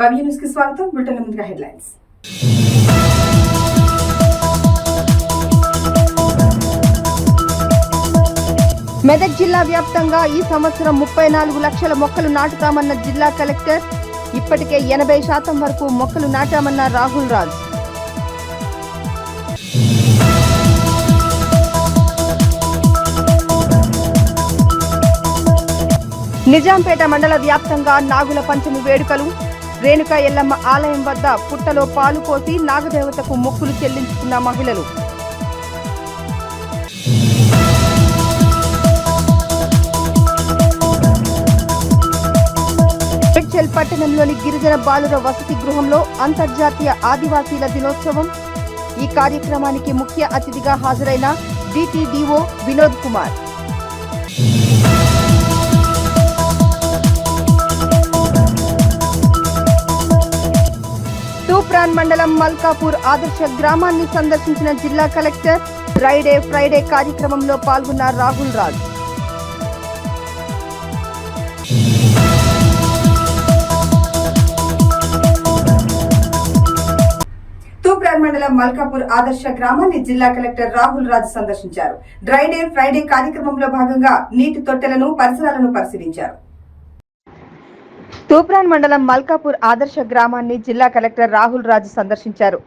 భవ్య news కి స్వాగతం. Bulletin ముందుగా హెడ్లైన్స్. మెదక్ జిల్లా వ్యాప్తంగా ఈ సంవత్సరం 34 లక్షల మొక్కలు నాటుతామన్న జిల్లా కలెక్టర్. ఇప్పటికే 80% వరకు మొక్కలు నాటామన్న రాహుల్ రాజ్. నిజాంపేట మండల వ్యాప్తంగా నాగుల పంచమి వేడుకలు. రేణుకా ఎల్లమ్మ ఆలయం వద్ద పుట్టలో పాలు పోసి నాగదేవతకు మొక్కులు చెల్లించుకున్న మహిళలు. మేడ్చల్ పట్టణంలోని గిరిజన బాలుర వసతి గృహంలో అంతర్జాతీయ ఆదివాసీల దినోత్సవం. ఈ కార్యక్రమానికి ముఖ్య అతిథిగా హాజరైన డిటిడిఓ వినోద్ కుమార్. తూప్రాన్ మండలం మల్కాపూర్ ఆదర్శ గ్రామాన్ని సందర్శించిన జిల్లా కలెక్టర్. ఫ్రైడే కార్యక్రమంలో పాల్గొన్న రాహుల్ రాజ్. తూప్రాన్ మండలం మల్కాపూర్ ఆదర్శ గ్రామాన్ని జిల్లా కలెక్టర్ రాహుల్ రాజ్ సందర్శించారు. ఫ్రైడే కార్యక్రమంలో భాగంగా నీటి తొట్టెలను పరిసరాలను పరిశీలించారు. తూప్రాన్ మండలం మల్కాపూర్ ఆదర్శ గ్రామాన్ని జిల్లా కలెక్టర్ రాహుల్ రాజ్ సందర్శించారు.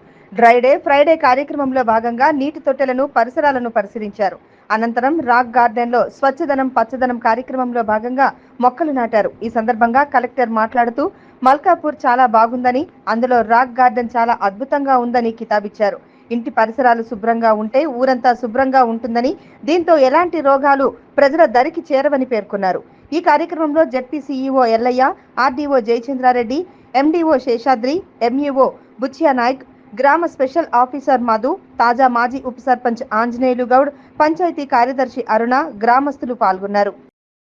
ఫ్రైడే కార్యక్రమంలో భాగంగా నీటి తొట్టెలను పరిసరాలను పరిశీలించారు. అనంతరం రాక్ గార్డెన్ లో స్వచ్ఛదనం పచ్చదనం కార్యక్రమంలో భాగంగా మొక్కలు నాటారు. ఈ సందర్భంగా కలెక్టర్ మాట్లాడుతూ మల్కాపూర్ చాలా బాగుందని, అందులో రాక్ గార్డెన్ చాలా అద్భుతంగా ఉందని కితాబిచ్చారు. ఇంటి పరిసరాలు శుభ్రంగా ఉంటే ఊరంతా శుభ్రంగా ఉంటుందని, దీంతో ఎలాంటి రోగాలు ప్రజల దరికి చేరవని పేర్కొన్నారు. ఈ కార్యక్రమంలో ZP CEO Ellaiah, RDO Jayachandra Reddy, MDO Seshadri, MEO బుచ్చియా Naik, గ్రామ స్పెషల్ ఆఫీసర్ మధు, తాజా మాజీ ఉప సర్పంచ్ ఆంజనేయులు గౌడ్, పంచాయతీ కార్యదర్శి అరుణ, గ్రామస్తులు పాల్గొన్నారు.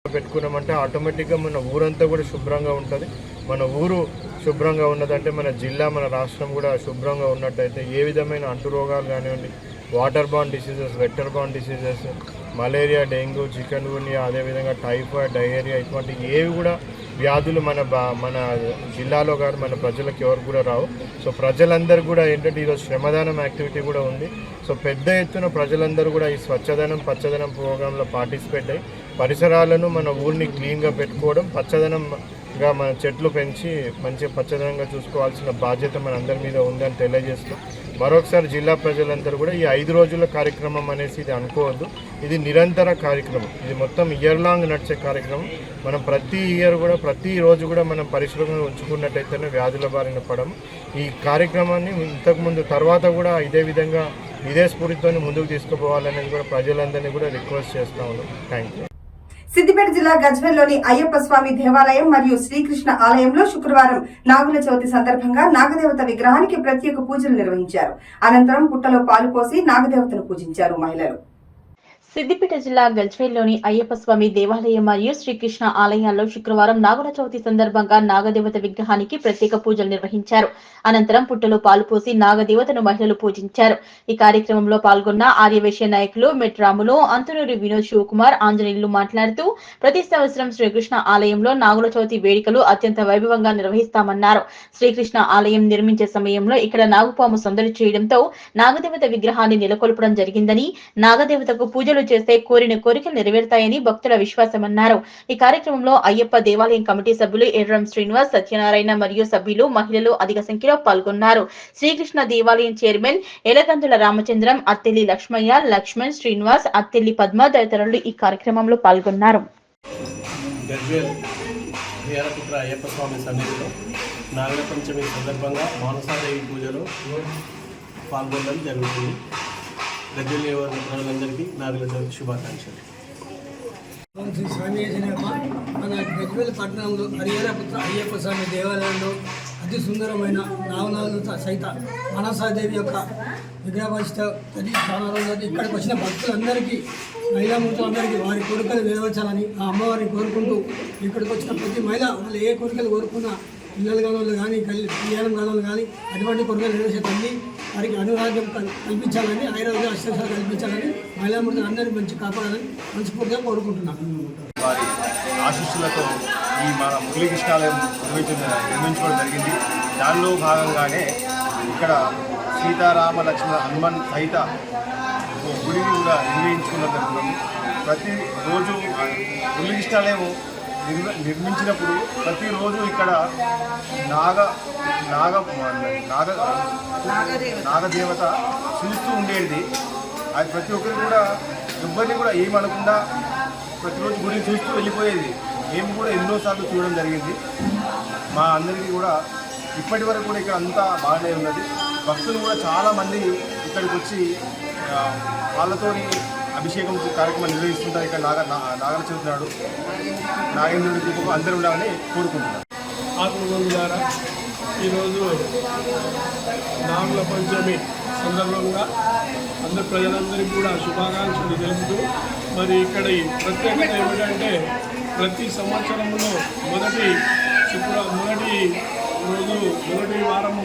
పెట్టుకున్నామంటే ఆటోమేటిక్గా మన ఊరంతా కూడా శుభ్రంగా ఉంటుంది. మన ఊరు శుభ్రంగా ఉన్నదంటే మన జిల్లా, మన రాష్ట్రం కూడా శుభ్రంగా ఉన్నట్టయితే ఏ విధమైన అంటురోగాలు కానివ్వండి, water borne diseases, vector borne diseases, malaria, dengue, chikungunya, అదేవిధంగా టైఫాయిడ్, డయేరియా, ఇటువంటి ఏవి కూడా వ్యాధులు మన జిల్లాలో కాదు, మన ప్రజలకు ఎవరు కూడా రావు. సో ప్రజలందరూ కూడా ఏంటంటే ఈరోజు శ్రమదానం యాక్టివిటీ కూడా ఉంది. సో పెద్ద ఎత్తున ప్రజలందరూ కూడా ఈ స్వచ్ఛదనం పచ్చదనం ప్రోగ్రాంలో పార్టిసిపేట్ అయ్యి పరిసరాలను మన ఊరిని క్లీన్గా పెట్టుకోవడం, పచ్చదనంగా మన చెట్లు పెంచి మంచి పచ్చదనంగా చూసుకోవాల్సిన బాధ్యత మన అందరి మీద ఉందని తెలియజేస్తూ మరొకసారి జిల్లా ప్రజలందరూ కూడా ఈ 5 రోజుల కార్యక్రమం అనేసి ఇది అనుకోవద్దు. ఇది నిరంతర కార్యక్రమం. ఇది మొత్తం ఇయర్ లాంగ్ నడిచే కార్యక్రమం. మనం ప్రతి ఇయర్ కూడా ప్రతిరోజు కూడా మనం పరిశుభ్రంగా ఉంచుకున్నట్టయితేనే వ్యాధుల బారిన పడము. ఈ కార్యక్రమాన్ని ఇంతకుముందు తర్వాత కూడా ఇదే విధంగా ఇదే స్ఫూర్తితో ముందుకు తీసుకుపోవాలనేది కూడా ప్రజలందరినీ కూడా రిక్వెస్ట్ చేస్తా ఉన్నాం. Thank you. సిద్దిపేట జిల్లా గజ్వేల్లోని అయ్యప్ప స్వామి దేవాలయం మరియు శ్రీకృష్ణ ఆలయంలో శుక్రవారం నాగుల చవితి సందర్భంగా నాగదేవత విగ్రహానికి ప్రత్యేక పూజలు నిర్వహించారు. అనంతరం పుట్టలో పాలు పోసి నాగదేవతను పూజించారు మహిళలు. సిద్దిపేట జిల్లా గజ్వేల్లోని అయ్యప్ప స్వామి దేవాలయం మరియు శ్రీకృష్ణ ఆలయాల్లో శుక్రవారం నాగుల చవితి సందర్భంగా నాగదేవత విగ్రహానికి ప్రత్యేక పూజలు నిర్వహించారు. అనంతరం పుట్టలో పాలు పోసి నాగదేవతను మహిళలు పూజించారు. ఈ కార్యక్రమంలో పాల్గొన్న ఆర్యవైశ్య నాయకులు మెట్రాములు, అంతనూరి వినోద్ శివకుమార్, ఆంజనేయులు మాట్లాడుతూ ప్రతి సంవత్సరం శ్రీకృష్ణ ఆలయంలో నాగుల చవితి వేడుకలు అత్యంత వైభవంగా నిర్వహిస్తామన్నారు. శ్రీకృష్ణ ఆలయం నిర్మించే సమయంలో ఇక్కడ నాగుపాము సందడి చేయడంతో నాగదేవత విగ్రహాన్ని నెలకొల్పడం జరిగిందని, నాగదేవతకు పూజలు చేస్తే కోరిన కోరికలు నెరవేరుతాయని భక్తుల విశ్వాసమన్నారు. ఈ కార్యక్రమంలో అయ్యప్ప దేవాలయం కమిటీ సభ్యులు ఎర్రం శ్రీనివాస్, సత్యనారాయణ మరియు సభ్యులు, మహిళలు అధిక సంఖ్యలో పాల్గొన్నారు. శ్రీకృష్ణ దేవాలయం చైర్మన్ ఎలగందుల రామచంద్రం, అత్తెల్లి లక్ష్మయ్య, లక్ష్మణ్, శ్రీనివాస్, అత్తెల్లి పద్మ తదితరులు ఈ కార్యక్రమంలో పాల్గొన్నారు. అయ్యప్ప స్వామి సన్నిధిలో నాగుల పంచమి సందర్భంగా మానసాదేవి పూజలో పాల్గొనడం జరుగుతుంది. గజ్వేల్ ప్రజలందరికీ నాగుల చవితి శుభాకాంక్షలు. శ్రీ స్వామి మన గజ్వేల్ పట్టణంలో హరిహరపుత్ర అయ్యప్ప స్వామి దేవాలయంలో అతి సుందరమైన నావనాలతో సహిత మానసాదేవి యొక్క విగ్రహపరిష్ట స్థానాలు ఉన్నది. ఇక్కడికి వచ్చిన భక్తులందరికీ, మహిళామూర్తులందరికీ వారి కోరికలు నెరవేర్చాలని ఆ అమ్మవారిని కోరుకుంటూ ఇక్కడికి వచ్చిన ప్రతి మహిళ వాళ్ళు ఏ కోరికలు కోరుకున్నా, పిల్లల గణాలు కానీ కళ్యాణం గణాలు కానీ అటువంటి కోరికలు నెరవేర్చే తల్లి వారికి అనురాగ్యం కల్పించాలని, ఆయుర్వేద అష్టశాలు కల్పించాలని, మహిళామూర్తులు అందరినీ మంచి కాపాడాలని మనస్ఫూర్తిగా కోరుకుంటున్నాను. వారి ఆశీస్సులతో ఈ మన మురళీ కృష్ణాలయం నిర్మించుకోవడం జరిగింది. దానిలో భాగంగానే ఇక్కడ సీతారామ లక్ష్మణ హనుమాన్ సహిత గుడిని కూడా నిర్వహించుకున్న జరుగుతుంది. ప్రతిరోజు ఉల్లిగిష్టాలేమో నిర్మించినప్పుడు ప్రతిరోజు ఇక్కడ నాగదేవత చూస్తూ ఉండేది. అది ప్రతి ఒక్కరు కూడా ఎవరిని కూడా ఏమనకుండా ప్రతిరోజు గుడిని చూస్తూ వెళ్ళిపోయేది. మేము కూడా ఎన్నోసార్లు చూడడం జరిగింది. మా అందరికీ కూడా ఇప్పటి వరకు కూడా ఇక్కడ అంతా బాగానే ఉన్నది. భక్తులు కూడా చాలామంది ఇక్కడికి వచ్చి వాళ్ళతోని అభిషేకం కార్యక్రమం నిర్వహిస్తుంటారు. ఇక్కడ నాగల చవితి నాడు నాగేంద్రుడి కృపకు అందరూ ఉండాలని కోరుకుంటున్నారు. ఆత్మబంధు ద్వారా ఈరోజు నాగుల పంచమి సందర్భంగా అందరు ప్రజలందరికీ కూడా శుభాకాంక్షలు తెలుపుతూ మరి ఇక్కడ ప్రత్యేకత ఏమిటంటే ప్రతి సంవత్సరంలో మొదటి వారము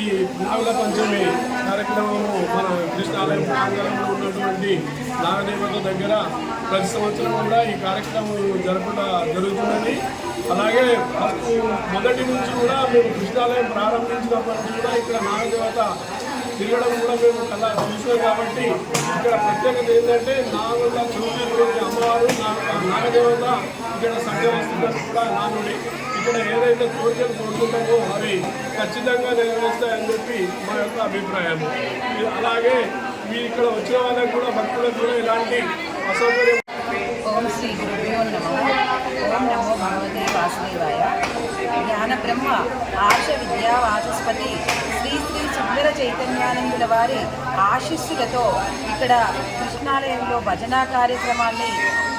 ఈ నాగుల పంచమి కార్యక్రమము మన కృష్ణాలయం ప్రాంగణంలో ఉన్నటువంటి నాగదేవత దగ్గర ప్రతి సంవత్సరం కూడా ఈ కార్యక్రమం జరుగుతున్నది. అలాగే మొదటి నుంచి కూడా మేము కృష్ణాలయం ప్రారంభించినప్పటి నుంచి కూడా ఇక్కడ నాగదేవత తిరగడం కూడా మేము కల్లా చూసాం. కాబట్టి ఇక్కడ ప్రత్యేకత ఏంటంటే నాగుల చూసినటువంటి అమ్మవారు నాగదేవత ఇక్కడ సంగమిస్తుందని కూడా నానుడి. ఇక్కడ ఏదైతే కోరికలు కోరుకుంటామో అవి ఖచ్చితంగా నెరవేరుస్తాయని చెప్పి మా యొక్క అభిప్రాయం. అలాగే మీరు ఇక్కడ వచ్చిన వాళ్ళకి కూడా భక్తులకు కూడా ఇలాంటి అసౌకర్యం. ఓం శ్రీ గురుభ్యో నమః. ఓం నమో భగవతే వాసుదేవాయ. జ్ఞాన బ్రహ్మ ఆర్ష విద్యా వాచస్పతి శ్రీ శ్రీ సుందర చైతన్యానందుల వారి ఆశీస్సులతో ఇక్కడ కృష్ణాలయంలో భజనా కార్యక్రమాన్ని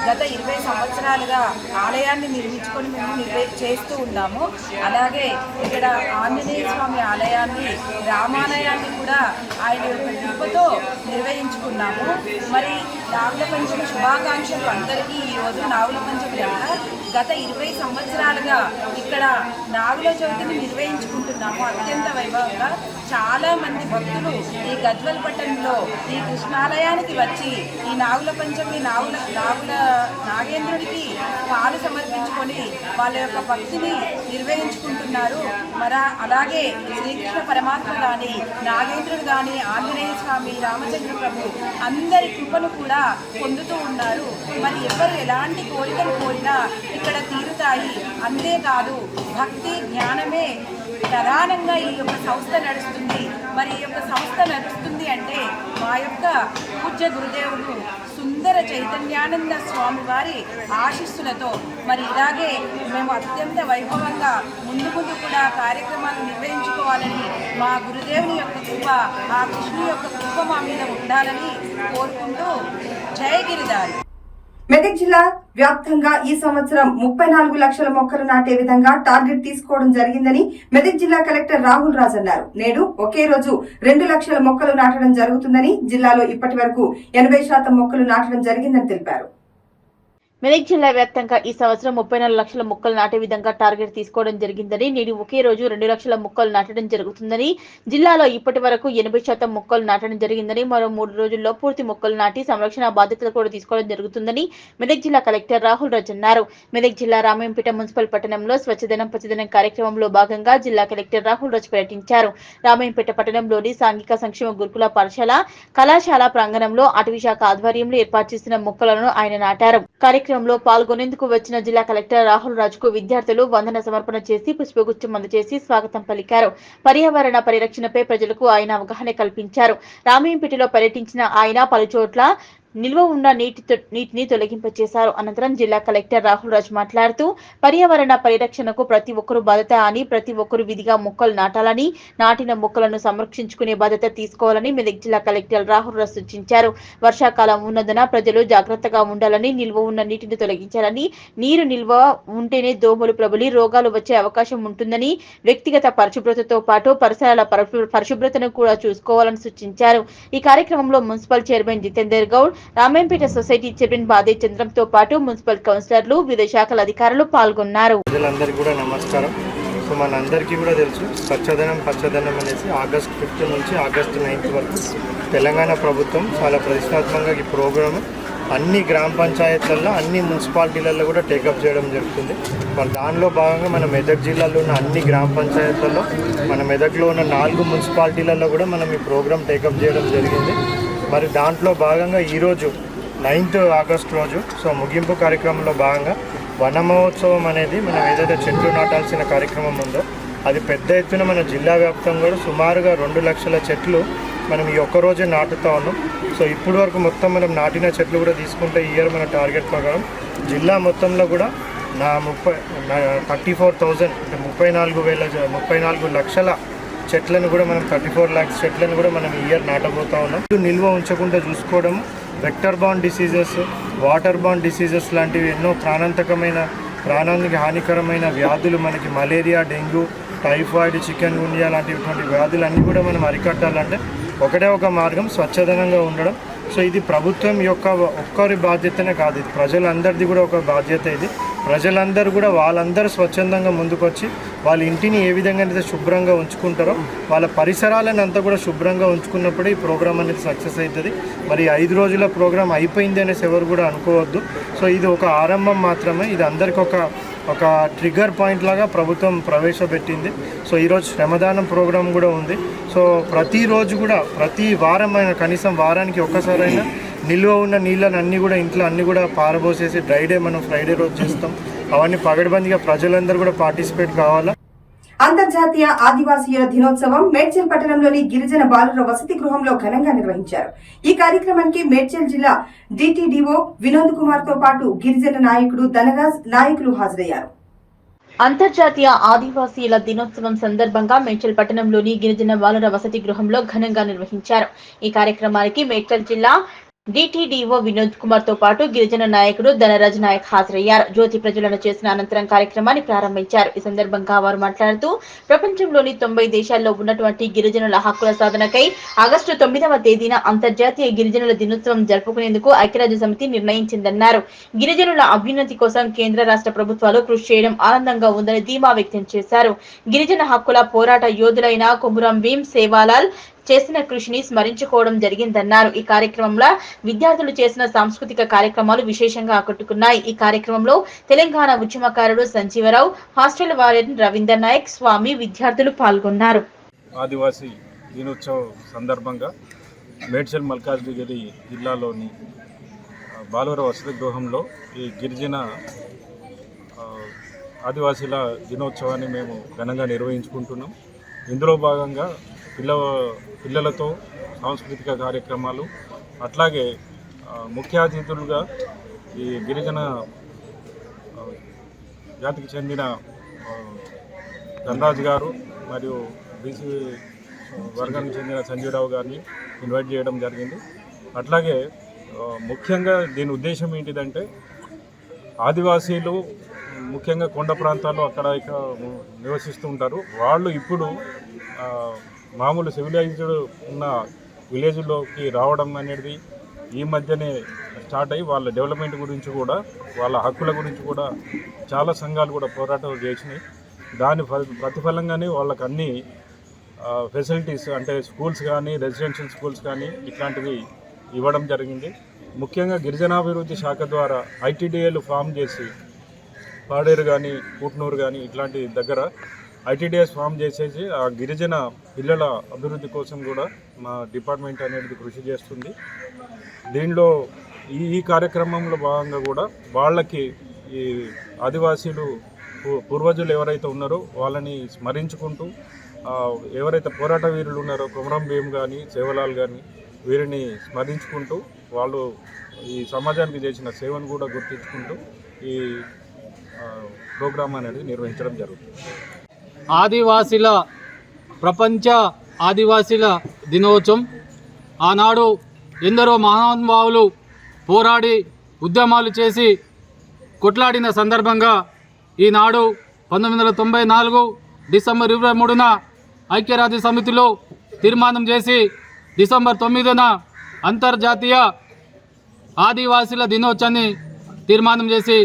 గత 20 సంవత్సరాలుగా ఆలయాన్ని నిర్మించుకొని మేము చేస్తూ ఉన్నాము. అలాగే ఇక్కడ ఆంజనేయ స్వామి ఆలయాన్ని రామాలయాన్ని కూడా ఆయన యొక్క కృపతో నిర్వహించుకున్నాము. మరి నాగుల పంచమి శుభాకాంక్షలు అందరికీ. ఈరోజు నాగుల పంచమి కనుక గత 20 సంవత్సరాలుగా ఇక్కడ నాగుల చవితిని నిర్వహించుకుంటున్నాము అత్యంత వైభవంగా. చాలామంది భక్తులు ఈ గజ్వల్ పట్టణంలో ఈ కృష్ణాలయానికి వచ్చి ఈ నాగుల పంచమి నాగేంద్రుడికి పాలు సమర్పించుకొని వాళ్ళ యొక్క భక్తిని నిర్వహించుకుంటున్నారు. అలాగే శ్రీకృష్ణ పరమాత్మ కానీ నాగేంద్రుడు కానీ ఆంజనేయ స్వామి రామచంద్ర ప్రభు అందరి కృపను కూడా పొందుతూ ఉన్నారు. మరి ఎవరు ఎలాంటి కోరికలు కోరినా ఇక్కడ తీరుతాయి. అంతేకాదు భక్తి జ్ఞానమే ప్రధానంగా ఈ యొక్క సంస్థ నడుస్తుంది. మరి ఈ యొక్క సంస్థ నడుస్తుంది అంటే మా యొక్క పూజ్య గురుదేవుడు సుందర చైతన్యానంద స్వామి వారి ఆశీస్సులతో. మరి ఇలాగే మేము అత్యంత వైభవంగా ముందు కూడా కార్యక్రమాలు నిర్వహించుకోవాలని మా గురుదేవుని యొక్క కృప ఆ కృష్ణుని యొక్క కృప మా మీద ఉండాలని కోరుకుంటూ జయ గిరిధారి. మెదక్ జిల్లా వ్యాప్తంగా ఈ సంవత్సరం 34 లక్షల మొక్కలు నాటే విధంగా టార్గెట్ తీసుకోవడం జరిగిందని మెదక్ జిల్లా కలెక్టర్ రాహుల్ రాజ్ అన్నారు. నేడు ఒకే రోజు 2 లక్షల మొక్కలు నాటడం జరుగుతుందని, జిల్లాలో ఇప్పటి వరకు 80% మొక్కలు నాటడం జరిగిందని తెలిపారు. మెదక్ జిల్లా వ్యాప్తంగా ఈ సంవత్సరం 34 లక్షల మొక్కలు నాటే విధంగా టార్గెట్ తీసుకోవడం జరిగిందని, నేడు ఒకే రోజు 2 లక్షల మొక్కలు నాటడం జరుగుతుందని, జిల్లాలో ఇప్పటి వరకు 80% మొక్కలు నాటడం జరిగిందని, మరో 3 రోజుల్లో పూర్తి మొక్కలు నాటి సంరక్షణ బాధ్యతలు కూడా తీసుకోవడం జరుగుతుందని మెదక్ జిల్లా కలెక్టర్ రాహుల్ రాజ్ అన్నారు. మెదక్ జిల్లా రామాయంపేట మున్సిపల్ పట్టణంలో స్వచ్ఛదనం పచ్చదనం కార్యక్రమంలో భాగంగా జిల్లా కలెక్టర్ రాహుల్ రాజ్ పర్యటించారు. రామాయంపేట పట్టణంలోని సాంఘిక సంక్షేమ గురుకుల పాఠశాల కళాశాల ప్రాంగణంలో అటవీ శాఖ ఆధ్వర్యంలో ఏర్పాటు చేసిన మొక్కలను ఆయన నాటారు. కార్యక్రమంలో పాల్గొనేందుకు వచ్చిన జిల్లా కలెక్టర్ రాహుల్ రాజ్ కు విద్యార్థులు వందన సమర్పణ చేసి పుష్పగుచ్చం అందజేసి స్వాగతం పలికారు. పర్యావరణ పరిరక్షణపై ప్రజలకు ఆయన అవగాహన కల్పించారు. రామాయంపేటలో పర్యటించిన ఆయన పలుచోట్ల నిల్వ ఉన్న నీటిని తొలగింపచేశారు. అనంతరం జిల్లా కలెక్టర్ రాహుల్ రాజ్ మాట్లాడుతూ పర్యావరణ పరిరక్షణకు ప్రతి ఒక్కరూ బాధ్యత అని, ప్రతి ఒక్కరూ విధిగా మొక్కలు నాటాలని, నాటిన మొక్కలను సంరక్షించుకునే బాధ్యత తీసుకోవాలని మెదక్ జిల్లా కలెక్టర్ రాహుల్ రాజ్ సూచించారు. వర్షాకాలం ఉన్నందున ప్రజలు జాగ్రత్తగా ఉండాలని, నిల్వ ఉన్న నీటిని తొలగించాలని, నీరు నిల్వ ఉంటేనే దోమలు ప్రబలి రోగాలు వచ్చే అవకాశం ఉంటుందని, వ్యక్తిగత పరిశుభ్రతతో పాటు పరిసరాల పరిశుభ్రతను కూడా చూసుకోవాలని సూచించారు. ఈ కార్యక్రమంలో municipal chairman Jitender Goud, Ramayampet society chairman Bade చంద్రంతో పాటు మున్సిపల్ కౌన్సిలర్లు, వివిధ శాఖల అధికారులు పాల్గొన్నారు. ప్రజలందరికీ కూడా నమస్కారం. సో మనందరికీ కూడా తెలుసు పచ్చదనం అనేసి ఆగస్టు 5 నుంచి ఆగస్టు 9 వరకు తెలంగాణ ప్రభుత్వం చాలా ప్రతిష్టాత్మకంగా ఈ ప్రోగ్రామ్ అన్ని గ్రామ పంచాయతీలలో అన్ని మున్సిపాలిటీలలో కూడా టేకప్ చేయడం జరుగుతుంది. మరి దానిలో భాగంగా మన మెదక్ జిల్లాలో ఉన్న అన్ని గ్రామ పంచాయతీలలో మన మెదక్లో ఉన్న 4 మున్సిపాలిటీలలో కూడా మనం ఈ ప్రోగ్రాం టేకప్ చేయడం జరిగింది. మరి దాంట్లో భాగంగా ఈరోజు 9th ఆగస్టు రోజు ముగింపు కార్యక్రమంలో భాగంగా వన మహోత్సవం అనేది మనం ఏదైతే చెట్లు నాటాల్సిన కార్యక్రమం ఉందో అది పెద్ద ఎత్తున మన జిల్లా వ్యాప్తంగా కూడా సుమారుగా 2 లక్షల చెట్లు మనం ఈ ఒక్కరోజే నాటుతూ ఉన్నాం. ఇప్పటి వరకు మొత్తం మనం నాటిన చెట్లు కూడా తీసుకుంటే ఈ ఇయర్ మన టార్గెట్ ప్రకారం జిల్లా మొత్తంలో కూడా 34,000 అంటే 34 లక్షల చెట్లను కూడా మనం 34 lakhs చెట్లను కూడా మనం ఈ ఇయర్ నాటబోతూ ఉన్నాం. నిల్వ ఉంచకుండా చూసుకోవడం, vector borne diseases, water borne diseases లాంటివి ఎన్నో ప్రాణానికి హానికరమైన వ్యాధులు మనకి మలేరియా, డెంగ్యూ, టైఫాయిడ్, చికెన్ గున్యా లాంటిటువంటి వ్యాధులన్నీ కూడా మనం అరికట్టాలంటే ఒకటే ఒక మార్గం స్వచ్ఛదనంగా ఉండడం. ఇది ప్రభుత్వం యొక్క ఒక్కరి బాధ్యతనే కాదు, ఇది ప్రజలందరిది కూడా ఒక బాధ్యత. ఇది ప్రజలందరూ కూడా వాళ్ళందరూ స్వచ్ఛందంగా ముందుకొచ్చి వాళ్ళ ఇంటిని ఏ విధంగా అయితే శుభ్రంగా ఉంచుకుంటారో వాళ్ళ పరిసరాలను అంతా కూడా శుభ్రంగా ఉంచుకున్నప్పుడే ఈ ప్రోగ్రామ్ అనేది సక్సెస్ అవుతుంది. మరి 5 రోజుల ప్రోగ్రామ్ అయిపోయింది అనేసి ఎవరు కూడా అనుకోవద్దు. ఇది ఒక ఆరంభం మాత్రమే. ఇది అందరికి ఒక ట్రిగ్గర్ పాయింట్ లాగా ప్రభుత్వం ప్రవేశపెట్టింది. ఈరోజు శ్రమదానం ప్రోగ్రాం కూడా ఉంది. ప్రతిరోజు కూడా ప్రతి వారం కనీసం వారానికి ఒక్కసారైనా నిల్వ ఉన్న నీళ్ళని అన్నీ కూడా ఇంట్లో అన్నీ కూడా పారబోసేసి డ్రై డే మనం ఫ్రైడే రోజు చేస్తాం. అవన్నీ పగడ్బందీగా ప్రజలందరూ కూడా పార్టిసిపేట్ కావాలా. అంతర్జాతీయ ఆదివాసీయుల దినోత్సవం మేడ్చల్ పట్టణంలోని గిరిజన బాలుర వసతి గృహంలో ఘనంగా నిర్వహించారు. ఈ కార్యక్రమానికి మేడ్చల్ జిల్లా డిటిడిఓ వినోద్ కుమార్ తో పాటు గిరిజన నాయకుడు ధనరాజ్ నాయకులు హాజరయ్యారు. అంతర్జాతీయ ఆదివాసీల దినోత్సవం సందర్భంగా మేడ్చల్ పట్టణంలోని గిరిజన బాలుర వసతి గృహంలో ఘనంగా నిర్వహించారు. ఈ కార్యక్రమానికి మేడ్చల్ జిల్లా డిటిడిఓ వినోద్ కుమార్ తో పాటు గిరిజన నాయకుడు ధనరాజ్ నాయక్ హాజరయ్యారు. జ్యోతి ప్రజ్వలన చేసిన అనంతరం కార్యక్రమాన్ని ప్రారంభించారు. ఈ సందర్భంగా వారు మాట్లాడుతూ ప్రపంచంలోని 90 దేశాల్లో ఉన్నటువంటి గిరిజనుల హక్కుల సాధనకై ఆగస్టు 9వ తేదీన అంతర్జాతీయ గిరిజనుల దినోత్సవం జరుపుకునేందుకు ఐక్యరాజ్య సమితి నిర్ణయించిందన్నారు. గిరిజనుల అభ్యున్నతి కోసం కేంద్ర రాష్ట్ర ప్రభుత్వాలు కృషి చేయడం ఆనందంగా ఉందని ధీమా వ్యక్తం చేశారు. గిరిజన హక్కుల పోరాట యోధులైన కొమురం భీం సేవాలాల్ చేసిన కృషిని స్మరించుకోవడం జరిగిందన్నారు. ఈ కార్యక్రమంలో విద్యార్థులు చేసిన సాంస్కృతిక కార్యక్రమాలు విశేషంగా ఆకట్టుకున్నాయి. ఈ కార్యక్రమంలో తెలంగాణ ఉద్యమకారుడు సంజీవరావు, హాస్టల్ వార్డెన్ రవీందర్ నాయక్, స్వామి, విద్యార్థులు పాల్గొన్నారు. ఆదివాసీ దినోత్సవం సందర్భంగా మేడ్చల్ మల్కాజ్గిరి జిల్లాలోని బాలుర వసతి గృహంలో ఈ గిరిజన ఆదివాసీల దినోత్సవాన్ని మేము ఘనంగా నిర్వహించుకుంటున్నాం. ఇందులో భాగంగా పిల్లలతో సాంస్కృతిక కార్యక్రమాలు, అట్లాగే ముఖ్య అతిథులుగా ఈ గిరిజన జాతికి చెందిన ధనరాజ్ గారు మరియు బీసీ వర్గానికి చెందిన సంజీవరావు గారిని ఇన్వైట్ చేయడం జరిగింది. అట్లాగే ముఖ్యంగా దీని ఉద్దేశం ఏంటిదంటే ఆదివాసీలు ముఖ్యంగా కొండ ప్రాంతాల్లో అక్కడ ఇక్కడ నివసిస్తూ ఉంటారు. వాళ్ళు ఇప్పుడు మామూలు సివిలైజ్డ్ ఉన్న విలేజ్లోకి రావడం అనేది ఈ మధ్యనే స్టార్ట్ అయ్యి వాళ్ళ డెవలప్మెంట్ గురించి కూడా వాళ్ళ హక్కుల గురించి కూడా చాలా సంఘాలు కూడా పోరాటాలు చేసినాయి. దాని ప్రతిఫలంగానే వాళ్ళకి అన్ని ఫెసిలిటీస్ అంటే స్కూల్స్ కానీ రెసిడెన్షియల్ స్కూల్స్ కానీ ఇట్లాంటివి ఇవ్వడం జరిగింది. ముఖ్యంగా గిరిజనాభివృద్ధి శాఖ ద్వారా ఐటీడీఏలు ఫామ్ చేసి పాడేరు కానీ కూట్నూరు కానీ ఇట్లాంటి దగ్గర ఐటీడీఎస్ ఫామ్ చేసేసి ఆ గిరిజన పిల్లల అభివృద్ధి కోసం కూడా మా డిపార్ట్మెంట్ అనేది కృషి చేస్తుంది. దీనిలో ఈ కార్యక్రమంలో భాగంగా కూడా వాళ్ళకి ఈ ఆదివాసీలు పూర్వజులు ఎవరైతే ఉన్నారో వాళ్ళని స్మరించుకుంటూ ఎవరైతే పోరాట వీరులు ఉన్నారో కొమరం భీం కానీ సేవలాల్ కానీ వీరిని స్మరించుకుంటూ వాళ్ళు ఈ సమాజానికి చేసిన సేవను కూడా గుర్తించుకుంటూ ఈ ప్రోగ్రాం అనేది నిర్వహించడం జరుగుతుంది. ఆదివాసీల ప్రపంచ ఆదివాసీల దినోత్సవం ఆనాడు ఎందరో మహానుభావులు పోరాడి ఉద్యమాలు చేసి కొట్లాడిన సందర్భంగా ఈనాడు 1994 డిసెంబర్ 23న ఐక్యరాజ్య సమితిలో తీర్మానం చేసి డిసెంబర్ 9న అంతర్జాతీయ ఆదివాసీల దినోత్సవాన్ని తీర్మానం చేసి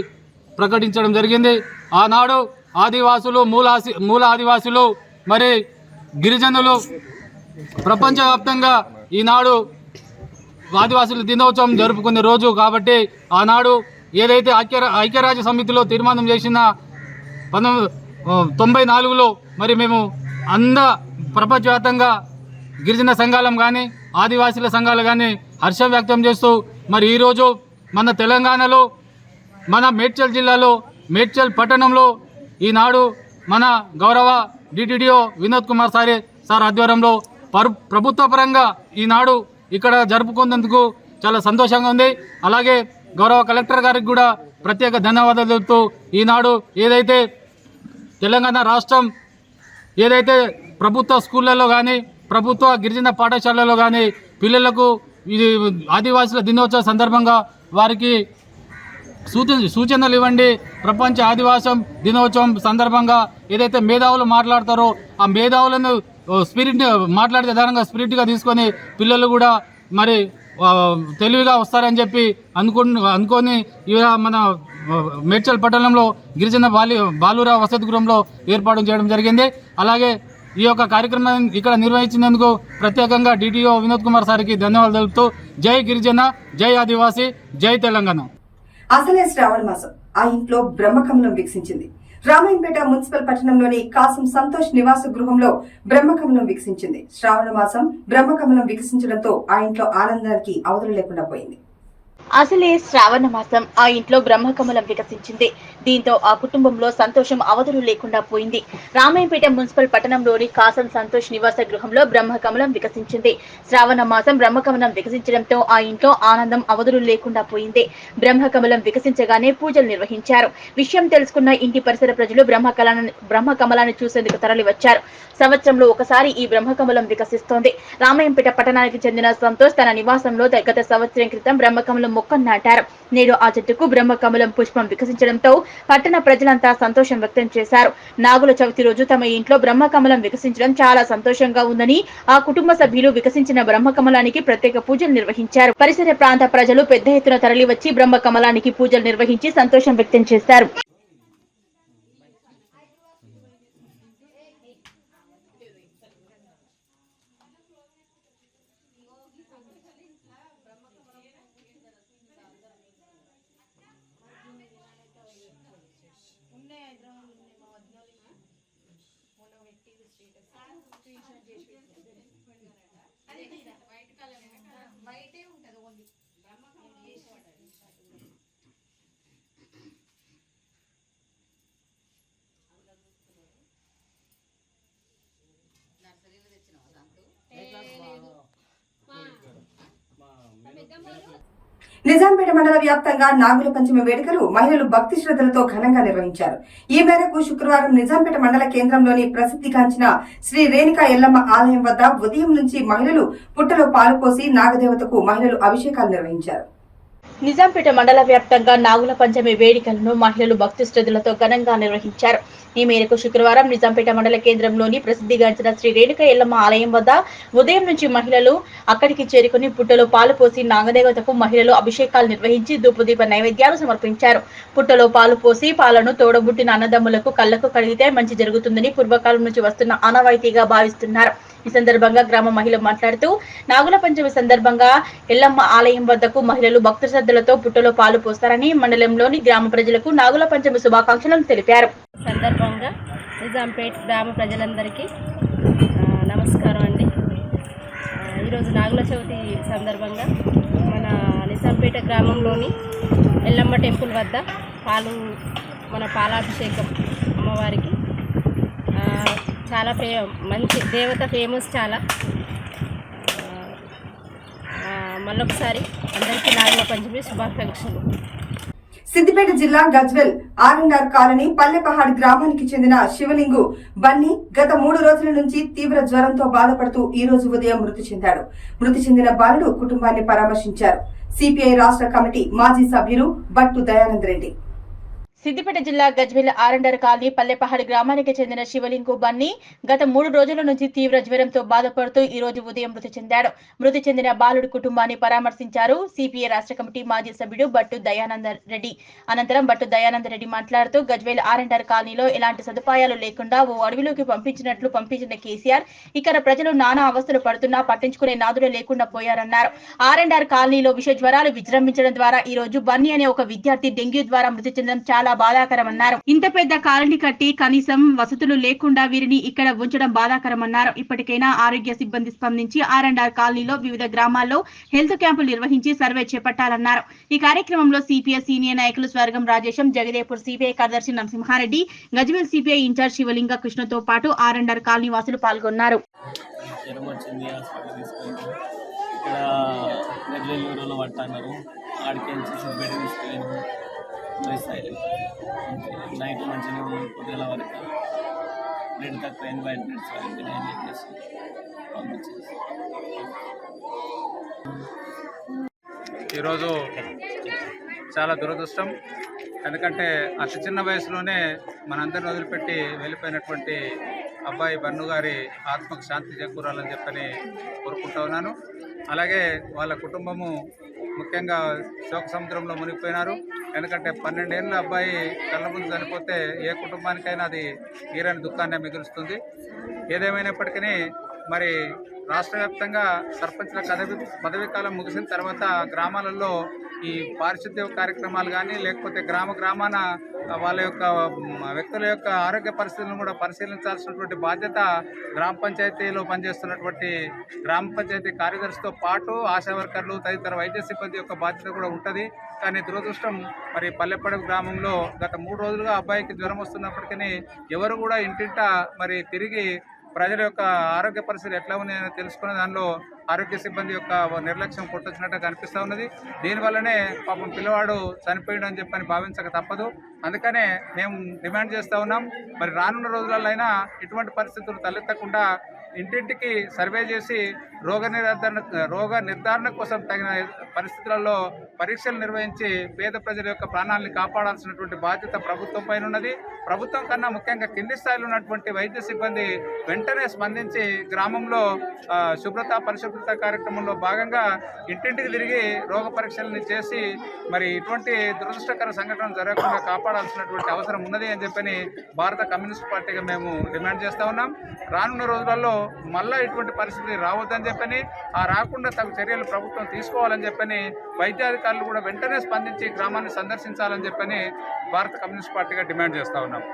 ప్రకటించడం జరిగింది. ఆనాడు ఆదివాసులు మూల ఆదివాసులు మరి గిరిజనులు ప్రపంచవ్యాప్తంగా ఈనాడు ఆదివాసుల దినోత్సవం జరుపుకునే రోజు కాబట్టి ఆనాడు ఏదైతే ఐక్యరాజ్య సమితిలో తీర్మానం చేసిన 1994లో మరి మేము ప్రపంచవ్యాప్తంగా గిరిజన సంఘాలం కానీ ఆదివాసీల సంఘాలు కానీ హర్షం వ్యక్తం చేస్తూ మరి ఈరోజు మన తెలంగాణలో మన మేడ్చల్ జిల్లాలో మేడ్చల్ పట్టణంలో ఈనాడు మన గౌరవ డిటిడిఓ వినోద్ కుమార్ సార్ ఆధ్వర్యంలో ప్రభుత్వ పరంగా ఈనాడు ఇక్కడ జరుపుకున్నందుకు చాలా సంతోషంగా ఉంది. అలాగే గౌరవ కలెక్టర్ గారికి కూడా ప్రత్యేక ధన్యవాదాలు తెలుపుతూ ఈనాడు ఏదైతే తెలంగాణ రాష్ట్రం ఏదైతే ప్రభుత్వ స్కూళ్ళలో కానీ ప్రభుత్వ గిరిజన పాఠశాలలో కానీ పిల్లలకు ఇది ఆదివాసుల దినోత్సవ సందర్భంగా వారికి సూచనలు ఇవ్వండి. ప్రపంచ ఆదివాసం దినోత్సవం సందర్భంగా ఏదైతే మేధావులు మాట్లాడతారో ఆ మేధావులను స్పిరిట్ని మాట్లాడే విధానంగా స్పిరిట్గా తీసుకొని పిల్లలు కూడా మరి తెలివిగా వస్తారని చెప్పి అనుకొని మన మేడ్చల్ పట్టణంలో గిరిజన బాలుర వసతి గృహంలో ఏర్పాటు చేయడం జరిగింది. అలాగే ఈ యొక్క కార్యక్రమాన్ని ఇక్కడ నిర్వహించినందుకు ప్రత్యేకంగా డిటిఓ వినోద్ కుమార్ సార్కి ధన్యవాదాలు తెలుపుతూ జై గిరిజన, జై ఆదివాసీ, జై తెలంగాణ. అసలే శ్రావణ మాసం ఆ ఇంట్లో బ్రహ్మకమలం వికసించింది. రామాయంపేట మున్సిపల్ పట్టణంలోని కాసం సంతోష్ నివాస గృహంలో బ్రహ్మకమలం వికసించింది. శ్రావణ మాసం బ్రహ్మకమలం వికసించడంతో ఆ ఇంట్లో ఆనందానికి అవధులు లేకుండా పోయింది. అసలే శ్రావణ మాసం ఆ ఇంట్లో బ్రహ్మకమలం వికసించింది. దీంతో ఆ కుటుంబంలో సంతోషం అవధులు లేకుండా పోయింది. రామాయంపేట మున్సిపల్ పట్టణంలోని కాసం సంతోష్ నివాస గృహంలో బ్రహ్మకమలం వికసించింది. శ్రావణ మాసం బ్రహ్మకమలం వికసించడంతో ఆ ఇంట్లో ఆనందం అవధులు లేకుండా పోయింది. బ్రహ్మకమలం వికసించగానే పూజలు నిర్వహించారు. విషయం తెలుసుకున్న ఇంటి పరిసర ప్రజలు బ్రహ్మకమలాన్ని చూసేందుకు తరలి వచ్చారు. సంవత్సరంలో ఒకసారి ఈ బ్రహ్మకమలం వికసిస్తోంది. రామాయంపేట పట్టణానికి చెందిన సంతోష్ తన నివాసంలో గత సంవత్సరం క్రితం బ్రహ్మకమలం మొక్కను నాటారు. నేడు ఆ చెట్టుకు బ్రహ్మకమలం పుష్పం వికసించడంతో పట్టణ ప్రజలంతా సంతోషం వ్యక్తం చేశారు. నాగుల చవితి రోజు తమ ఇంట్లో బ్రహ్మకమలం వికసించడం చాలా సంతోషంగా ఉందని ఆ కుటుంబ సభ్యులు వికసించిన బ్రహ్మకమలానికి ప్రత్యేక పూజలు నిర్వహించారు. పరిసర ప్రాంత ప్రజలు పెద్ద ఎత్తున తరలివచ్చి బ్రహ్మకమలానికి పూజలు నిర్వహించి సంతోషం వ్యక్తం చేశారు. నిజాంపేట మండల వ్యాప్తంగా నాగుల పంచమి వేడుకలు మహిళలు భక్తి శ్రద్ధలతో ఘనంగా నిర్వహించారు. ఈ మేరకు శుక్రవారం నిజాంపేట మండల కేంద్రంలోని ప్రసిద్ధిగాంచిన శ్రీ రేణుకా ఎల్లమ్మ ఆలయం వద్ద ఉదయం నుంచి మహిళలు పుట్టలో పాలు పోసి నాగదేవతకు మహిళలు అభిషేకాలు నిర్వహించారు. నిజాంపేట మండల వ్యాప్తంగా నాగుల పంచమి వేడుకలను మహిళలు భక్తి శ్రద్ధలతో ఘనంగా నిర్వహించారు. ఈ మేరకు శుక్రవారం నిజాంపేట మండల కేంద్రంలోని ప్రసిద్ధిగాంచిన శ్రీ రేణుకా ఎల్లమ్మ ఆలయం వద్ద ఉదయం నుంచి మహిళలు అక్కడికి చేరుకుని పుట్టలో పాలు పోసి నాగదేవతకు మహిళలు అభిషేకాలు నిర్వహించి ధూపదీప నైవేద్యాలు సమర్పించారు. పుట్టలో పాలు పోసి పాలను తోడబుట్టిన అన్నదమ్ములకు కళ్లకు కడిగితే మంచి జరుగుతుందని పూర్వకాలం నుంచి వస్తున్న ఆనవాయితీగా భావిస్తున్నారు. ఈ సందర్భంగా గ్రామ మహిళలు మాట్లాడుతూ నాగుల పంచమి సందర్భంగా ఎల్లమ్మ ఆలయం వద్దకు మహిళలు భక్తి శ్రద్ధలతో పుట్టలో పాలు పోస్తారని మండలంలోని గ్రామ ప్రజలకు నాగుల పంచమి శుభాకాంక్షలను తెలిపారు. సందర్భంగా నిజాంపేట్ గ్రామ ప్రజలందరికీ నమస్కారం అండి. ఈరోజు నాగుల చవితి సందర్భంగా మన నిజాంపేట గ్రామంలోని ఎల్లమ్మ టెంపుల్ వద్ద మన పాలాభిషేకం అమ్మవారికి చాలా మంచి దేవత ఫేమస్ చాలా. మళ్ళొకసారి అందరికీ నాగుల పంచమి శుభాకాంక్షలు. సిద్దిపేట జిల్లా గజ్వెల్ ఆర్ఎన్ఆర్ కాలనీ పల్లెపహాడ్ గ్రామానికి చెందిన శివలింగు బన్నీ గత 3 రోజుల నుంచి తీవ్ర జ్వరంతో బాధపడుతూ ఈ రోజు ఉదయం మృతి చెందాడు. మృతి చెందిన బాలుడు కుటుంబాన్ని పరామర్శించారు. సిపిఐ రాష్ట్ర కమిటీ మాజీ సభ్యులు బట్టు దయానంద్ రెడ్డి. సిద్దిపేట జిల్లా గజ్వేల్ ఆరండర్ కాలనీ పల్లెపహాడి గ్రామానికి చెందిన శివలింగు బన్నీ గత 3 రోజుల నుంచి తీవ్ర జ్వరంతో బాధపడుతూ ఈ రోజు ఉదయం మృతి చెందాడు. మృతి చెందిన బాలుడి కుటుంబాన్ని పరామర్శించారు సిపిఐ రాష్ట్ర కమిటీ మాజీ సభ్యుడు బట్టు దయానంద రెడ్డి. అనంతరం బట్టు దయానంద రెడ్డి మాట్లాడుతూ గజ్వేల్ ఆరండర్ కాలనీలో ఎలాంటి సదుపాయాలు లేకుండా ఓ అడవిలోకి పంపించిన కేసీఆర్ ఇక్కడ ప్రజలు నానా అవస్థలు పడుతున్నా పట్టించుకునే నాదుడే లేకుండా పోయారన్నారు. ఆరండర్ కాలనీలో విష జ్వరాలు విజృంభించడం ద్వారా ఈ రోజు బన్నీ అనే ఒక విద్యార్థి డెంగ్యూ ద్వారా మృతి చెందడం చాలా బాధాకరమన్నారు. ఇంత పెద్ద కాలనీ కట్టి కనీసం వసతులు లేకుండా వీరిని ఇక్కడ ఉంచడం బాధాకరమన్నారు. ఇప్పటికైనా ఆరోగ్య సిబ్బంది స్పందించి ఆర్ఎండ్ఆర్ కాలనీలో వివిధ గ్రామాల్లో హెల్త్ క్యాంపులు నిర్వహించి సర్వే చేపట్టాలన్నారు. ఈ కార్యక్రమంలో సిపిఐ సీనియర్ నాయకులు స్వర్గం రాజేశం, జగదేపూర్ సిపిఐ కార్యదర్శి నరసింహారెడ్డి, గజ్వేల్ సిపిఐ ఇన్ఛార్జ్ శివలింగ కృష్ణతో పాటు ఆర్ఎండ్ఆర్ కాలనీ వాసులు పాల్గొన్నారు. నైట్ మంచిగా పొద్దుల వరకు బ్లడ్ తక్కువైంది, వైట్ బ్లడ్స్ చేసి పంపించేసి ఈరోజు చాలా దురదృష్టం. ఎందుకంటే అతి చిన్న వయసులోనే మనందరిని వదిలిపెట్టి వెళ్ళిపోయినటువంటి అబ్బాయి బన్ను గారి ఆత్మకు శాంతి చేకూరాలని చెప్పని కోరుకుంటా ఉన్నాను. అలాగే వాళ్ళ కుటుంబము ముఖ్యంగా శోక సముద్రంలో మునిగిపోయినారు. ఎందుకంటే 12 ఏళ్ళ అబ్బాయి కళ్ళ ముందు చనిపోతే ఏ కుటుంబానికైనా అది తీరని దుఃఖాన్ని మిగులుస్తుంది. ఏదేమైనప్పటికీ మరి రాష్ట్ర వ్యాప్తంగా సర్పంచ్ల పదవీ కాలం ముగిసిన తర్వాత గ్రామాలలో ఈ పారిశుద్ధ్య కార్యక్రమాలు కానీ లేకపోతే గ్రామాన వాళ్ళ యొక్క వ్యక్తుల యొక్క ఆరోగ్య పరిస్థితులను కూడా పరిశీలించాల్సినటువంటి బాధ్యత గ్రామ పంచాయతీలో పనిచేస్తున్నటువంటి గ్రామ పంచాయతీ కార్యదర్శితో పాటు ఆశా వర్కర్లు తదితర వైద్య సిబ్బంది యొక్క బాధ్యత కూడా ఉంటుంది. కానీ దురదృష్టం మరి పల్లెపడగ గ్రామంలో గత 3 రోజులుగా అబ్బాయికి జ్వరం వస్తున్నప్పటికీ ఎవరు కూడా ఇంటింటా మరి తిరిగి ప్రజల యొక్క ఆరోగ్య పరిస్థితులు ఎట్లా ఉన్నాయని తెలుసుకునే దానిలో ఆరోగ్య సిబ్బంది యొక్క నిర్లక్ష్యం కొట్టొచ్చినట్టు కనిపిస్తూ ఉన్నది. దీనివల్లనే పాపం పిల్లవాడు చనిపోయాడని చెప్పని భావించక తప్పదు. అందుకనే మేము డిమాండ్ చేస్తూ ఉన్నాం, మరి రానున్న రోజులలో ఇటువంటి పరిస్థితులు తలెత్తకుండా ఇంటింటికి సర్వే చేసి రోగ నిర్ధారణ కోసం తగిన పరిస్థితులలో పరీక్షలు నిర్వహించి పేద ప్రజల యొక్క ప్రాణాలను కాపాడాల్సినటువంటి బాధ్యత ప్రభుత్వం పైన ఉన్నది. ప్రభుత్వం కన్నా ముఖ్యంగా కింది స్థాయిలో ఉన్నటువంటి వైద్య సిబ్బంది వెంటనే స్పందించి గ్రామంలో పరిశుభ్రత కార్యక్రమంలో భాగంగా ఇంటింటికి తిరిగి రోగ పరీక్షలను చేసి మరి ఇటువంటి దురదృష్టకర సంఘటనలు జరగకుండా కాపాడాల్సినటువంటి అవసరం ఉన్నది అని చెప్పని భారత కమ్యూనిస్ట్ పార్టీగా మేము డిమాండ్ చేస్తూ ఉన్నాం. రానున్న రోజులలో మళ్ళీ ఇటువంటి పరిస్థితి రావద్దని చెప్పని, ఆ రాకుండా తగు చర్యలు ప్రభుత్వం తీసుకోవాలని చెప్పని వైద్యాధికారులు కూడా వెంటనే స్పందించి గ్రామాన్ని సందర్శించాలని చెప్పని భారత కమ్యూనిస్ట్ పార్టీగా డిమాండ్ చేస్తూ ఉన్నాం.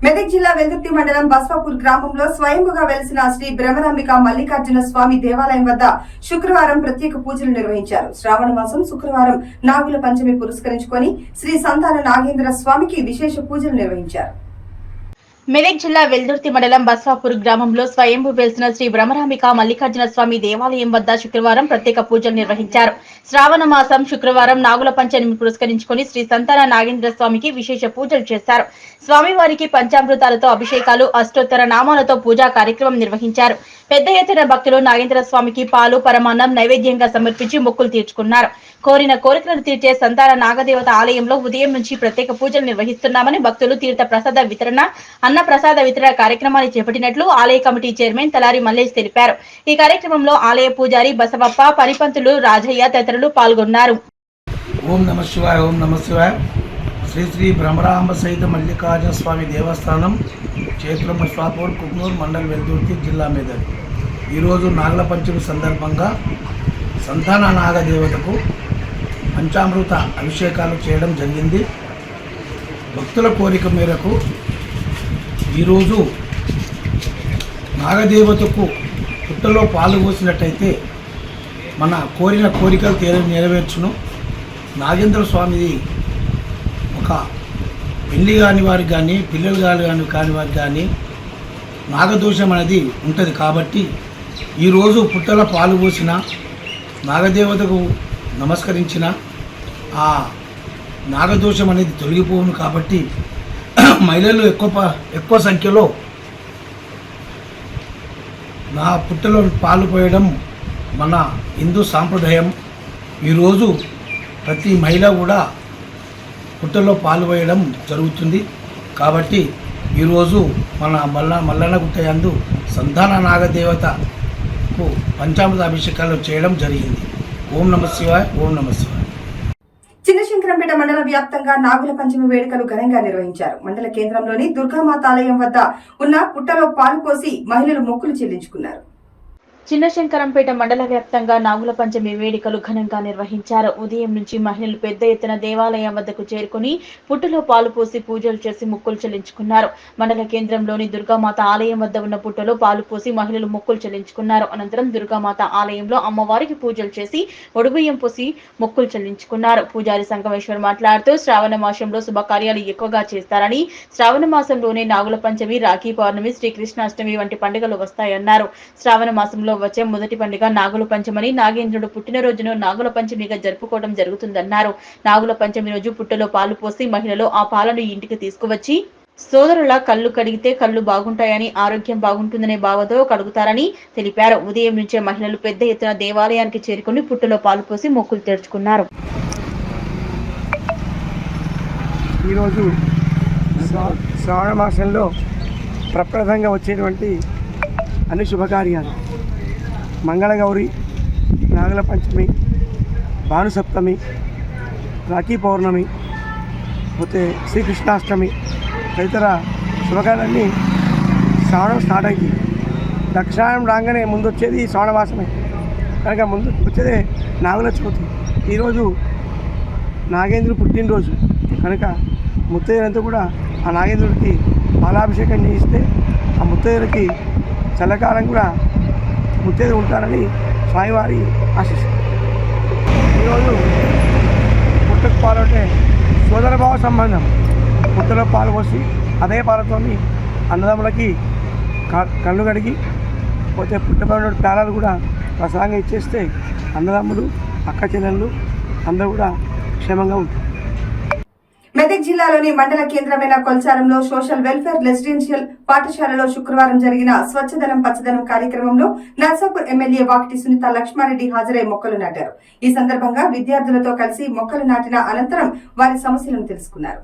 మెదక్ జిల్లా వెల్దుర్తి మండలం బస్వాపూర్ గ్రామంలో స్వయంభుగా వెలిసిన శ్రీ బ్రహ్మరాంబిక మల్లికార్జున స్వామి దేవాలయం వద్ద శుక్రవారం ప్రత్యేక పూజలు నిర్వహించారు. శ్రావణ మాసం శుక్రవారం నాగుల పంచమి పురస్కరించుకొని శ్రీ సంతాన నాగేంద్ర స్వామికి విశేష పూజలు నిర్వహించారు. మెదక్ జిల్లా వెల్దుర్తి మండలం బస్వాపూర్ గ్రామంలో స్వయంభూ వెలిసిన శ్రీ బ్రహ్మరాంబిక మల్లికార్జున స్వామి దేవాలయం వద్ద శుక్రవారం ప్రత్యేక పూజలు నిర్వహించారు. శ్రావణ మాసం శుక్రవారం నాగుల పంచమిని పురస్కరించుకుని శ్రీ సంతాన నాగేంద్ర స్వామికి విశేష పూజలు చేశారు. స్వామివారికి పంచామృతాలతో అభిషేకాలు, అష్టోత్తర నామాలతో పూజా కార్యక్రమం నిర్వహించారు. పెద్ద ఎత్తున భక్తులు నాగేంద్ర స్వామికి పాలు, పరమాన్నం నైవేద్యంగా సమర్పించి మొక్కులు తీర్చుకున్నారు. కోరిన కోరికలను తీర్చే సంతాన నాగదేవత ఆలయంలో ఉదయం నుంచి ప్రత్యేక పూజలు నిర్వహిస్తున్నామని భక్తులు తీర్థ ప్రసాద వితరణ, అన్న ప్రసాద వితరణ కార్యక్రమాన్ని చేపట్టినట్లు ఆలయ కమిటీ చైర్మన్ తలారి మల్లేష్ తెలిపారు. ఈ కార్యక్రమంలో ఆలయ పూజారి బసవప్ప, పనిపంతులు రాజయ్య తదితరులు పాల్గొన్నారు. ఓం నమ శివాయ, ఓం నమ శివాయ. శ్రీ శ్రీ బ్రహ్మరాంబ సహిత మల్లికార్జున స్వామి దేవస్థానం, క్షేత్రం బస్వాపూర్, కుక్నూర్ మండల్, వెల్దుర్తి జిల్లా మెదక్. ఈరోజు నాగుల పంచమి సందర్భంగా సంతాన నాగదేవతకు పంచామృత అభిషేకాలు చేయడం జరిగింది. భక్తుల కోరిక మేరకు ఈరోజు నాగదేవతకు పుట్టలో పాలు పోసినట్టయితే మన కోరిన కోరికలు నెరవేర్చును. నాగేంద్ర స్వామిది ఒక పెళ్లి కాని వారికి కానీ, పిల్లలు కాని వారికి కానీ నాగదోషం అనేది ఉంటుంది. కాబట్టి ఈరోజు పుట్టలో పాలు పోసిన నాగదేవతకు నమస్కరించిన ఆ నాగదోషం అనేది తొలగిపోవును. కాబట్టి మహిళలు ఎక్కువ సంఖ్యలో నా పుట్టలో పాలు పోయడం మన హిందూ సాంప్రదాయం. ఈరోజు ప్రతి మహిళ కూడా పుట్టలో పాలు వేయడం జరుగుతుంది. కాబట్టి ఈరోజు మన మల్లన్నగుట్ట యందు సంతాన నాగదేవతకు పంచామృత అభిషేకాలు చేయడం జరిగింది. ఓం నమ శివాయ, ఓం నమ శివాయ. చిన్నశంకరంపేట మండల వ్యాప్తంగా నాగుల పంచమి వేడుకలు ఘనంగా నిర్వహించారు. మండల కేంద్రంలోని దుర్గామాత ఆలయం వద్ద ఉన్న పుట్టలో పాలు పోసి మహిళలు మొక్కులు చెల్లించుకున్నారు. చిన్నశంకరంపేట మండల వ్యాప్తంగా నాగుల పంచమి వేడుకలు ఘనంగా నిర్వహించారు. ఉదయం నుంచి మహిళలు పెద్ద ఎత్తున దేవాలయం వద్దకు చేరుకుని పుట్టలో పాలు పోసి పూజలు చేసి మొక్కులు చెల్లించుకున్నారు. మండల కేంద్రంలోని దుర్గామాత ఆలయం వద్ద ఉన్న పుట్టలో పాలు పోసి మహిళలు మొక్కులు చెల్లించుకున్నారు. అనంతరం దుర్గామాత ఆలయంలో అమ్మవారికి పూజలు చేసి ఒడుబియ్యం పోసి మొక్కులు చెల్లించుకున్నారు. పూజారి సంగమేశ్వర్ మాట్లాడుతూ శ్రావణ మాసంలో శుభకార్యాలు ఎక్కువగా చేస్తారని, శ్రావణ మాసంలోనే నాగుల పంచమి, రాఖీ పౌర్ణమి, శ్రీకృష్ణాష్టమి వంటి పండుగలు వస్తాయన్నారు. శ్రావణ మాసంలో వచ్చే మొదటి పండుగ నాగుల పంచమని, నాగేంద్రుడు పుట్టినరోజును నాగుల పంచమిగా జరుపుకోవడం జరుగుతుందన్నారు. నాగుల పంచమి రోజు పుట్టలో పాలు పోసి మహిళలు ఆ పాలను ఇంటికి తీసుకువచ్చి సోదరుల కళ్ళు కడిగితే కళ్ళు బాగుంటాయని, ఆరోగ్యం బాగుంటుందనే భావతో కడుగుతారని తెలిపారు. ఉదయం నుంచే మహిళలు పెద్ద ఎత్తున దేవాలయానికి చేరుకుని పుట్టలో పాలు పోసి మొక్కులు తెరుచుకున్నారు. ఈరోజు శ్రావణ మాసంలో ప్రప్రదంగా వచ్చేటువంటి అన్ని శుభకార్యాలు మంగళగౌరి, నాగుల పంచమి, భానుసప్తమి, రాఖీ పౌర్ణమి, పోతే శ్రీకృష్ణాష్టమి తదితర శుభకార్యాలన్నీ శ్రావణం స్టార్ట్ అయింది. దక్షిణాయనం రాగానే ముందు వచ్చేది శ్రావణ మాసమే కనుక ముందు వచ్చేదే నాగుల చవితి. ఈరోజు నాగేంద్రుడు పుట్టినరోజు కనుక ముత్తైదులంతా కూడా ఆ నాగేంద్రుడికి పాలాభిషేకం చేయిస్తే ఆ ముత్తైదులకి చల్లకాలం కూడా ముత్తైదు ఉంటారని స్వామివారి ఆశిస్తారు. ఈరోజు పుట్టకు పాలు అంటే సోదరభావ సంబంధం. పుట్టలో పాలు పోసి అదే పాలతో అన్నదమ్ములకి కళ్ళు కడిగి పోతే పుట్టపడిన పేలాలు కూడా ప్రసాదంగా ఇచ్చేస్తే అన్నదమ్ములు, అక్క చెల్లెళ్ళు అందరూ కూడా క్షేమంగా ఉంటారు. మెదక్ జిల్లాలోని మండల కేంద్రమైన కొల్చారంలో సోషల్ వెల్ఫేర్ రెసిడెన్షియల్ పాఠశాలలో శుక్రవారం జరిగిన స్వచ్ఛదనం పచ్చదనం కార్యక్రమంలో నర్సాపూర్ ఎమ్మెల్యే వాకిటి సునీత లక్ష్మారెడ్డి హాజరై మొక్కలు నాటారు. ఈ సందర్భంగా విద్యార్థులతో కలిసి మొక్కలు నాటిన అనంతరం వారి సమస్యలను తెలుసుకున్నారు.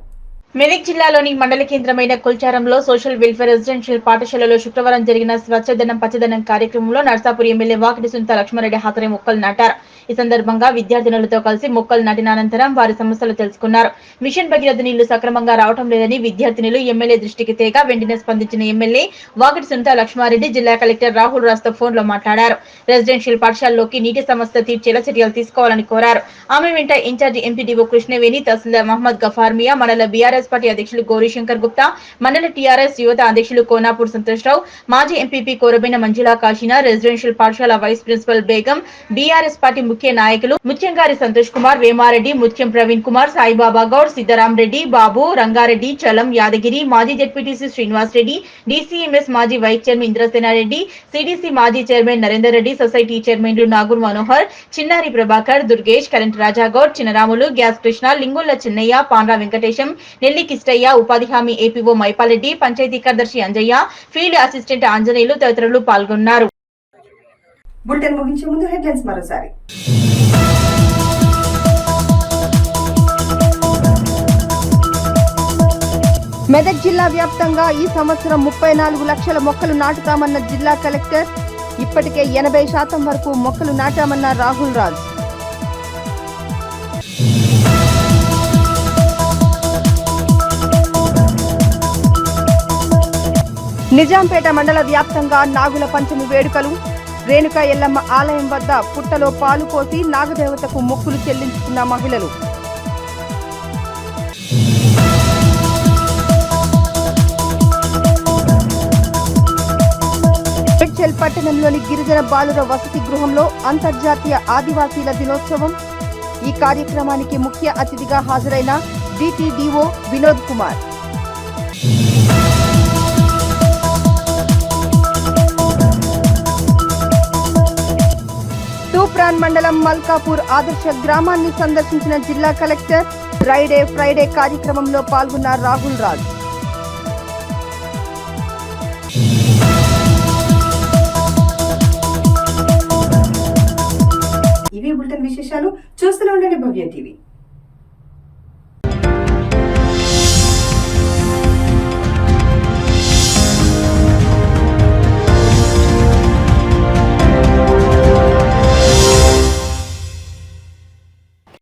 మెదక్ జిల్లాలోని మండల కేంద్రమైన కొల్చారంలో సోషల్ వెల్ఫేర్ రెసిడెన్షియల్ పాఠశాలలో శుక్రవారం జరిగిన స్వచ్ఛదనం పచ్చదనం కార్యక్రమంలో నర్సాపూర్ ఎమ్మెల్యే వాకిటి సునీత లక్ష్మారెడ్డి హాజరై మొక్కలు నాటారు. ఈ సందర్భంగా విద్యార్థినులతో కలిసి మొక్కలు నాటిన అనంతరం వారి సమస్యలు తెలుసుకున్నారు. మిషన్ భగీరథ నీళ్లు సక్రమంగా రావడం లేదని విద్యార్థినులు ఎమ్మెల్యే దృష్టికి తేగా వెంటనే స్పందించిన ఎమ్మెల్యే వాకిటి సునీత లక్ష్మారెడ్డి జిల్లా కలెక్టర్ రాహుల్ రాజ్తో ఫోన్లో మాట్లాడారు. రెసిడెన్షియల్ పాఠశాలలోకి నీటి సమస్య తీర్చేలా చర్యలు తీసుకోవాలని కోరారు. ఆమె వెంట ఇన్ఛార్జి ఎంపీడీఓ కృష్ణవేణి, తహసీల్దార్ మహమ్మద్ గఫార్మియా, మండల బీఆర్ఎస్ పార్టీ అధ్యక్షులు గౌరీశంకర్ గుప్తా, మండల టీఆర్ఎస్ యువత అధ్యక్షులు కోనాపూర్ సంతోష్రావు, మాజీ ఎంపీపీ కోరబైన మంజులా కాశీనా, రెసిడెన్షియల్ పాఠశాల vice principal Begum, BRS party ముఖ్య నాయకులు ముత్యంగారి సంతోష్ కుమార్, వేమారెడ్డి, ముత్యం ప్రవీణ్ కుమార్, సాయిబాబా గౌడ్, సిద్ధరాం రెడ్డి, బాబు, రంగారెడ్డి, చలం, యాదగిరి, మాజీ జెడ్పీటీసీ శ్రీనివాస్ రెడ్డి, డీసీఎంఎస్ మాజీ వైస్ చైర్మన్ ఇంద్రసేనారెడ్డి, సిడిసి మాజీ చైర్మన్ నరేందర్ రెడ్డి, సొసైటీ చైర్మన్లు నాగూర్ మనోహర్, చిన్నారి ప్రభాకర్, దుర్గేష్, కరెంట్ రాజాగౌడ్, చిన్నరాములు, గ్యాస్ కృష్ణ, లింగుళ్ల చిన్నయ్య, పాండ్రా వెంకటేశం, నెల్లి కిష్టయ్య, ఉపాధి హామీ ఏపీఓ మైపాలరెడ్డి, పంచాయతీ కార్యదర్శి అంజయ్య, ఫీల్డ్ అసిస్టెంట్ ఆంజనేయులు తదితరులు పాల్గొన్నారు. బులెటిన్ ముగించే ముందు హెడ్లైన్స్ మరోసారి. మెదక్ జిల్లా వ్యాప్తంగా ఈ సంవత్సరం 34 లక్షల మొక్కలు నాటుతామన్న జిల్లా కలెక్టర్. ఇప్పటికే 80% వరకు మొక్కలు నాటామన్న రాహుల్ రాజ్. నిజాంపేట మండల వ్యాప్తంగా నాగుల పంచమి వేడుకలు. రేణుకా ఎల్లమ్మ ఆలయం వద్ద పుట్టలో పాలు పోసి నాగదేవతకు మొక్కులు చెల్లించుకున్న మహిళలు. మేడ్చల్ పట్టణంలోని గిరిజన బాలుర వసతి గృహంలో అంతర్జాతీయ ఆదివాసీల దినోత్సవం. ఈ కార్యక్రమానికి ముఖ్య అతిథిగా హాజరైన డిటిడిఓ వినోద్ కుమార్. తూప్రాన్ మండలం మల్కాపూర్ ఆదర్శ గ్రామాన్ని సందర్శించిన జిల్లా కలెక్టర్. డ్రైడే ఫ్రైడే కార్యక్రమంలో పాల్గొన్న రాహుల్ రాజ్. ఇవి బులెటిన్ విశేషాలు. చూస్తూనే ఉండండి భవ్య టీవీ.